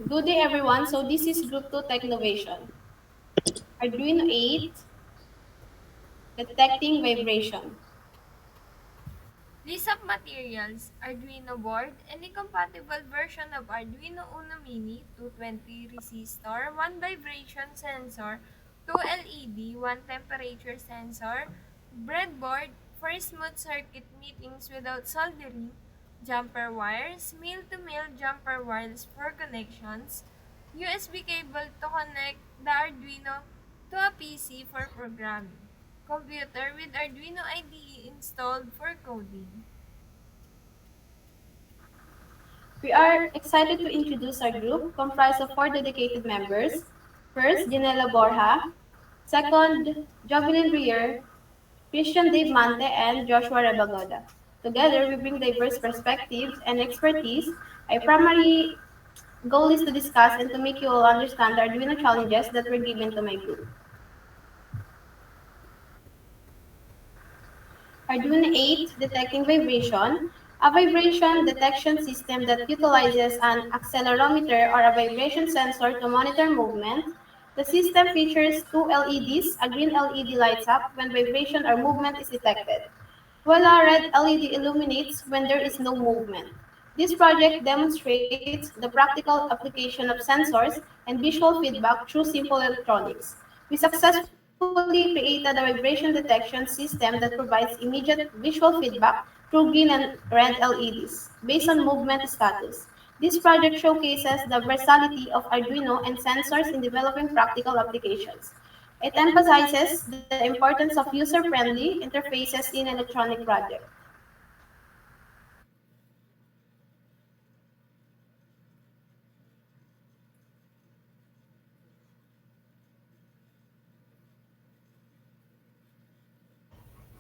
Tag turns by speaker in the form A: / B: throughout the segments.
A: Good day everyone. So this is Group 2 Technovation. Arduino 8, detecting vibration.
B: List of materials, Arduino board, any compatible version of Arduino Uno Mini, 220 resistor, 1 vibration sensor, 2 LED, 1 temperature sensor, breadboard for smooth circuit meetings without soldering, jumper wires, mill-to-mill jumper wires for connections, USB cable to connect the Arduino to a PC for programming, computer with Arduino IDE installed for coding.
A: We are excited to introduce our group comprised of four dedicated members. First, Janela Borja. Second, Jovelyn Rier, Christian Dave Mante, and Joshua Rebagoda. Together, we bring diverse perspectives and expertise. Our primary goal is to discuss and to make you all understand the Arduino challenges that were given to my group. Arduino 8 detecting vibration, a vibration detection system that utilizes an accelerometer or a vibration sensor to monitor movement. The system features two LEDs. A green LED lights up when vibration or movement is detected, while a red LED illuminates when there is no movement. This project demonstrates the practical application of sensors and visual feedback through simple electronics. We successfully created a vibration detection system that provides immediate visual feedback through green and red LEDs based on movement status. This project showcases the versatility of Arduino and sensors in developing practical applications. It emphasizes the importance of user-friendly interfaces in electronic projects.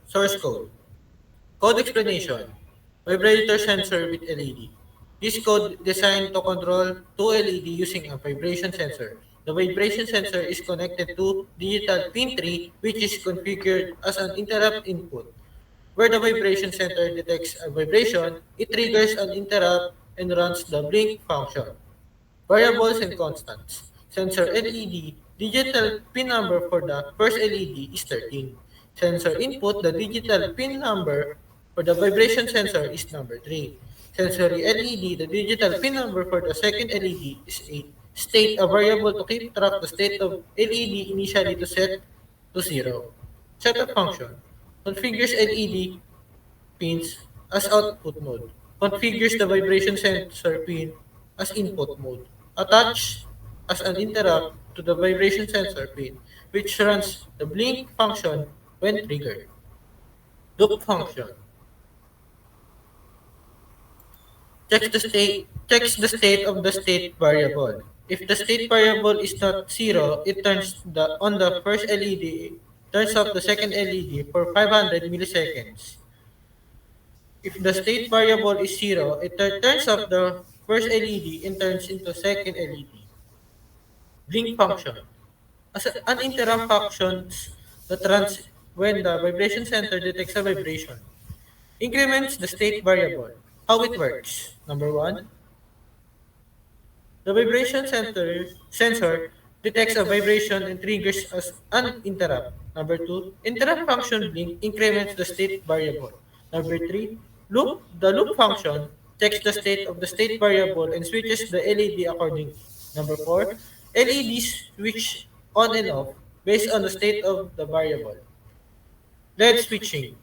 C: Source code. Code explanation. Vibrator sensor with LED. This code designed to control two LED using a vibration sensor. The vibration sensor is connected to digital pin 3 which is configured as an interrupt input. Where the vibration sensor detects a vibration, it triggers an interrupt and runs the blink function. Variables and constants. Sensor LED, digital pin number for the first LED is 13. Sensor input, the digital pin number for the vibration sensor is number 3. Sensory LED, the digital pin number for the second LED is 8. State, a variable to keep track the state of LED initially to set to 0. Setup function. Configures LED pins as output mode. Configures the vibration sensor pin as input mode. Attach as an interrupt to the vibration sensor pin, which runs the blink function when triggered. Loop function checks the state of the state variable. If the state variable is not 0, it turns on the first LED, turns off the second LED for 500 milliseconds. If the state variable is 0, it turns off the first LED and turns into second LED. Blink function. As an interrupt functions that runs when the vibration center detects a vibration. Increments the state variable. How it works. Number 1, the vibration sensor detects a vibration and triggers as an interrupt. Number 2, interrupt function blink increments the state variable. Number 3, the loop function checks the state of the state variable and switches the LED accordingly. Number 4, LEDs switch on and off based on the state of the variable. LED switching.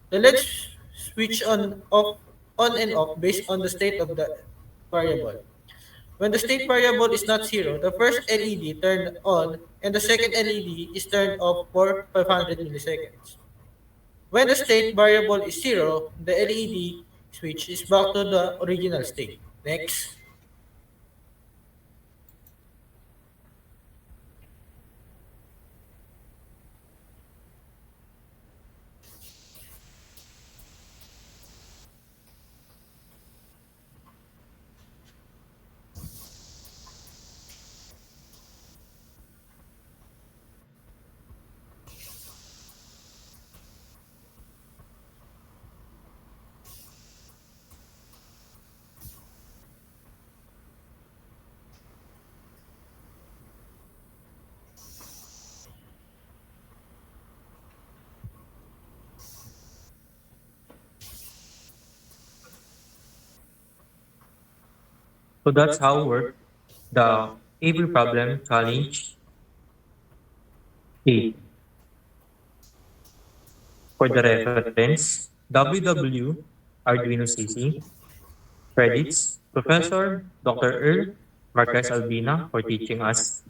C: The LEDs switch on and off based on the state of the variable. When the state variable is not 0, the first LED turned on and the second LED is turned off for 500 milliseconds. When the state variable is 0, the LED switch is back to the original state. Next.
D: So that's how work the every problem challenge 8. For the reference, WW Arduino CC credits Professor Dr. Earl Marquez Albina for teaching us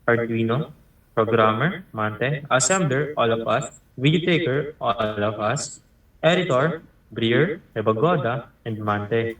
D: Arduino, programmer, Mante, assembler, all of us, video taker, all of us, editor, Brier, Rebagoda, and Mante.